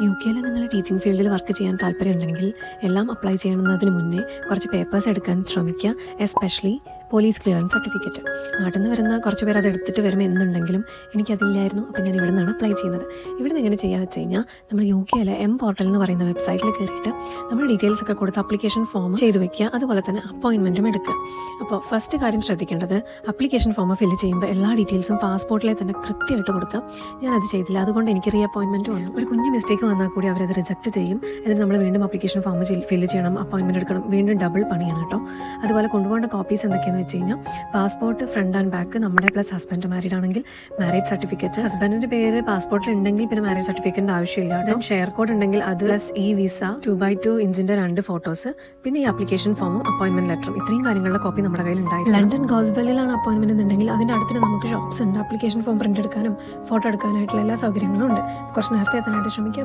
യു.കെയിൽ നിങ്ങൾ ടീച്ചിങ് ഫീൽഡിൽ വർക്ക് ചെയ്യാൻ താല്പര്യമുണ്ടെങ്കിൽ എല്ലാം അപ്ലൈ ചെയ്യുന്നതിന് മുന്നേ കുറച്ച് പേപ്പേഴ്സ് എടുക്കാൻ ശ്രമിക്കുക. Especially police clearance certificate. നാട്ടിൽ നിന്ന് വരുന്ന കുറച്ച് പേർ അത് എടുത്തിട്ട് വരുമ്പോൾ എന്നുണ്ടെങ്കിലും എനിക്കതില്ലായിരുന്നു. അപ്പോൾ ഞാൻ ഇവിടെ നിന്നാണ് അപ്ലൈ ചെയ്യുന്നത്. ഇവിടെ നിന്ന് എങ്ങനെ ചെയ്യുക വെച്ച് കഴിഞ്ഞാൽ നമ്മൾ യു.കെയിലെ പോർട്ടൽ എന്ന് പറയുന്ന വെബ്സൈറ്റിൽ കയറിയിട്ട് നമ്മൾ ഡീറ്റെയിൽസ് ഒക്കെ കൊടുത്ത് അപ്ലിക്കേഷൻ ഫോം ചെയ്ത് വെക്കുക. അതുപോലെ തന്നെ അപ്പോയിൻമെൻറ്റും എടുക്കുക. അപ്പോൾ ഫസ്റ്റ് കാര്യം ശ്രദ്ധിക്കേണ്ടത്, അപ്ലിക്കേഷൻ ഫോം ഫില്ല് ചെയ്യുമ്പോൾ എല്ലാ ഡീറ്റെയിൽസും പാസ്പോർട്ടിലെ തന്നെ കൃത്യമായിട്ട് കൊടുക്കുക. ഞാനത് ചെയ്തില്ല, അതുകൊണ്ട് എനിക്ക് റീ അപ്പോയിൻമെൻറ്റ് വന്നു. ഒരു കുഞ്ഞ് മിസ്റ്റേക്ക് വന്നാൽ കൂടി അവരത് റിജക്റ്റ് ചെയ്യും. എന്നിട്ട് നമ്മൾ വീണ്ടും അപ്ലിക്കേഷൻ ഫോം ഫില്ല് ചെയ്യണം, അപ്പോയിൻമെൻറ്റ് എടുക്കണം, വീണ്ടും ഡബിൾ പണിയാണ് കേട്ടോ. അതുപോലെ കൊണ്ടുപോകേണ്ട കോപ്പീസ് എന്തൊക്കെയാണെന്ന് വെച്ച് കഴിഞ്ഞാൽ പാസ്പോർട്ട് ഫ്രണ്ട് ആൻഡ് ബാക്ക് നമ്മുടെ, പ്ലസ് ഹസ്ബൻഡ് മാരീഡ് ആണെങ്കിൽ മാരേജ് സർട്ടിഫിക്കറ്റ്, ഹസ്ബൻഡിൻ്റെ പേര് പാസ്പോർട്ടിൽ ഉണ്ടെങ്കിൽ പിന്നെ മാരേജ് സർട്ടിഫിക്കറ്റിൻ്റെ ആവശ്യമില്ല. ദെൻ ഷെയർ കോഡ് ഉണ്ടെങ്കിൽ അത്, പ്ലസ് ഈ വിസ 2x2 ഇഞ്ചിൻ്റെ 2 ഫോട്ടോസ്, പിന്നെ ഈ അപ്ലിക്കേഷൻ ഫോമും അപ്പോയിൻമെൻറ്റ് ലെറ്ററും, ഇത്രയും കാര്യങ്ങളുടെ കോപ്പി നമ്മുടെ കയ്യിൽ ഉണ്ടായി. ലണ്ടൻ ഗോസ്ബെല്ലിലാണ് അപ്പോയിൻമെൻറ്റ് എന്നുണ്ടെങ്കിൽ അതിൻ്റെ അടുത്തിന് നമുക്ക് ഷോപ്സ് ഉണ്ട്. അപ്ലിക്കേഷൻ ഫോം പ്രിൻ്റ് എടുക്കാനും ഫോട്ടോ എടുക്കാനായിട്ടുള്ള എല്ലാ സൗകര്യങ്ങളും ഉണ്ട്. കുറച്ച് നേരത്തെ എത്താനായിട്ട് ശ്രമിക്കാം.